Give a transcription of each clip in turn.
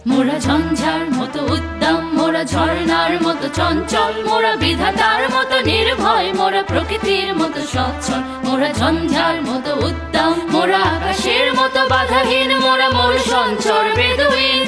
মোরা ঝঞ্ঝার মতো উদ্দাম, মোরা ঝর্ণার মতো চঞ্চল, মোরা বিধাতার মতো নির্ভয়, মোরা প্রকৃতির মতো সচ্ছল। মোরা ঝঞ্ঝার মতো উদ্দাম, মোরা আকাশের মতো বাধাহীন, মোরা মূল সঞ্চর বেদুইন।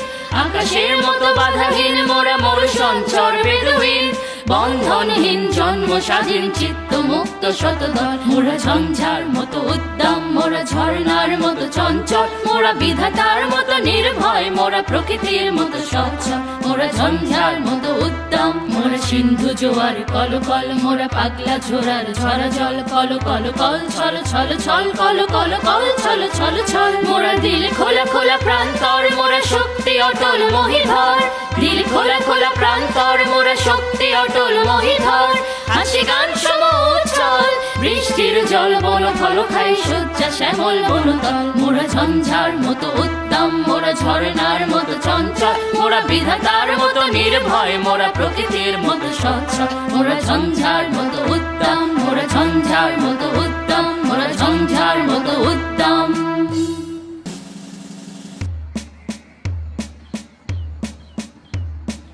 আকাশের মতো বাধাহীন, মোরা মূল সঞ্চর বেদুইন। বন্ধনহীন জন্ম স্বাধীন চিত্ত মুক্ত শতদল। মোরা ঝঞ্ঝার মতো উদ্দাম, মোরা ঝর্ণার মতো চঞ্চল, মোরা বিধাতার মতো নির্ভয়, মোরা প্রকৃতির মতো সচ্ছল। মোরা ঝঞ্ঝার মতো উদ্দাম, মোরা সিন্ধু জোয়ার কল কল, মোরা পাগলা ঝোড়ার ঝরা জল কল কল কল ছল ছল ছল কল কল কল ছল ছল ছল। মোরা দিল খোলা খোলা প্রান্তর, মোরা শক্তি অটল মহিধর। দিল খোলা খোলা প্রান্তর, মোরা শক্তি অটল মহিধর। হাসি গান সম উচ্ছল, বৃষ্টির জল বন ফল খাই সজ্জা শ্যামল বনতল। মোরা ঝঞ্ঝার মতো উদ্দাম, মোরা ঝর্ণার মতো চঞ্চল, মোরা বিধাতার মতো নির্ভয়, মোরা প্রকৃতির মতো সচ্ছল। মোরা ঝঞ্ঝার মতো উদ্দাম, মোরা ঝঞ্ঝার মতো উদ্দাম, মোরা ঝঞ্ঝার মতো উদ্দাম।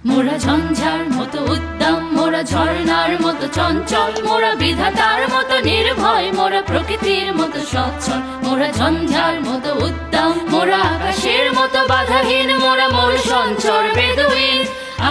মোরা ঝঞ্ঝার মতো উদ্দাম, মোরা ঝর্ণার মতো চঞ্চল, মোরা বিধাতার মতো নির্ভয়, মোরা প্রকৃতির মতো সচ্ছল। মোরা ঝঞ্ঝার মতো উদ্দাম, মোরা আকাশের মতো বাধাহীন, মোরা মূল সঞ্চর বেদুইন।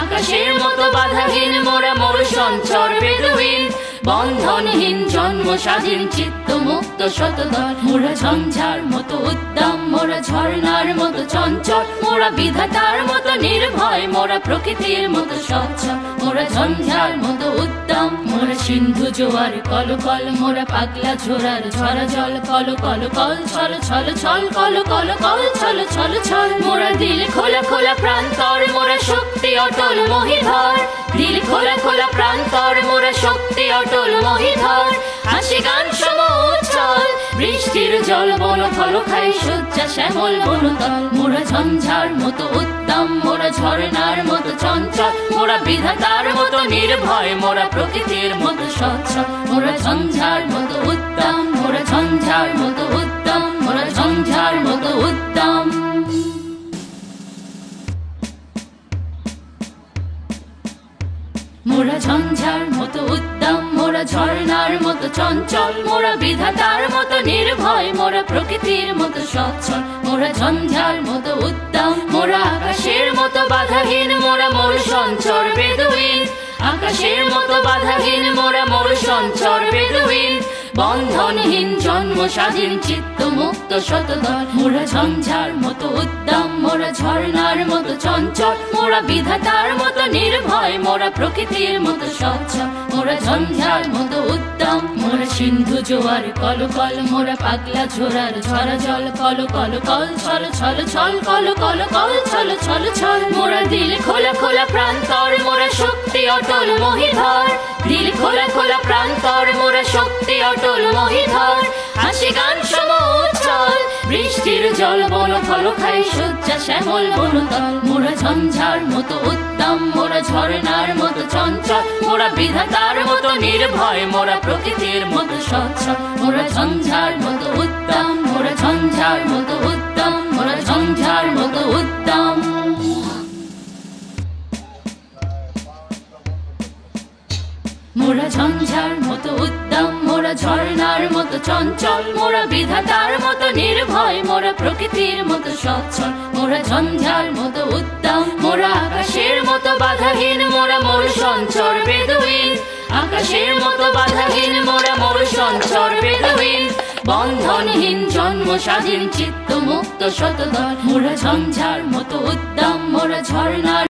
আকাশের মতো বাধাহীন, মোরা মূল সঞ্চর বেদুইন। বন্ধনহীন জন্ম স্বাধীন চিত্ত মুক্ত শতদল। মোরা ঝঞ্ঝার মতো উদ্দাম, মোরা ঝর্ণার মতো চঞ্চল, মোরা বিধাতার মতো নির্ভয়, মোরা প্রকৃতির মতো সচ্ছল। মোরা ঝঞ্ঝার মতো উদ্দাম, মোরা সিন্ধু জোয়ার কল কল, মোরা পাগলা ঝোড়ার ঝরা জল কল কল কল ছল ছল ছল কল কল কল ছল ছল ছল। মোরা দিল খোলা খোলা প্রান্তর, মোরা শক্তি অটল মহিধর। দিল খোলা খোলা প্রান্তর, মোরা শক্তি অটল মহিধর। হাসি গান সম উচ্ছল, বৃষ্টির জল বন ফল খাই সজ্জা শ্যামল বনতল। মোরা ঝঞ্ঝার মতো উদ্দাম, মোরা ঝর্ণার মতো চঞ্চল, মোরা বিধাতার মতো নির্ভয়, মোরা প্রকৃতির মতো সচ্ছল। মোরা ঝঞ্ঝার মতো উদ্দাম, মোরা ঝঞ্ঝার মতো উদ্দাম, মোরা ঝঞ্ঝার মতো উদ্দাম। মোরা ঝঞ্ঝার মতো উদ্দাম, মোরা ঝর্ণার মতো চঞ্চল, মোরা বিধাতার মতো নির্ভয়, মোরা প্রকৃতির মতো সচ্ছল। মোরা ঝঞ্ঝার মতো উদ্দাম, মোরা আকাশের মতো বাধাহীন, মোরা মূল সঞ্চর বেদুইন। আকাশের মতো বাধাহীন, মোরা মূল সঞ্চর বেদুইন। বন্ধনহীন জন্ম স্বাধীন চিত্ত মুক্ত শতদল। মোরা ঝঞ্ঝার মতো উদ্দাম, মোরা ঝর্ণার মতো চঞ্চল, মোরা বিধাতার মতো নির্ভয়, মোরা প্রকৃতির মতো সচ্ছল। মোরা ঝঞ্ঝার মতো উদ্দাম, মোরা সিন্ধু জোয়ার কল কল, মোরা পাগলা ঝোড়ার ঝরা জল কল কল কল ছল ছল ছল কল কল কল ছল ছল ছল। মোরা দিল খোলা খোলা প্রান্তর, মোরা শক্তি অটল মহিধর। দিল খোলা খোলা প্রান্তর, মোরা শক্তি অটল মহিধর। হাসি গান সম উচ্ছল, বৃষ্টির জল বন ফল খাই সজ্জা শ্যামল বনতল। মোরা ঝঞ্ঝার মতো উদ্দাম, মোরা ঝর্ণার মতো চঞ্চল, মোরা বিধাতার মতো নির্ভয়, মোরা প্রকৃতির মতো সচ্ছল। মোরা ঝঞ্ঝার মতো উদ্দাম, মোরা ঝঞ্ঝার মতো উদ্দাম, মোরা ঝঞ্ঝার মতো উদ্দাম। মোরা ঝঞ্ঝার মতো উদ্দাম, মোরা ঝর্ণার মতো চঞ্চল, মোরা বিধাতার মতো নির্ভয়, মোরা প্রকৃতির মতো সচ্ছল। মোরা ঝঞ্ঝার মতো উদ্দাম, মোরা আকাশের মতো বাধাহীন, মোরা মূল সঞ্চর বেদুইন। আকাশের মতো বাধাহীন, মোরা মূল সঞ্চর বেদুইন। বন্ধনহীন জন্ম স্বাধীন চিত্ত মুক্ত শতদল। মোরা ঝঞ্ঝার মতো উদ্দাম, মোরা ঝর্ণার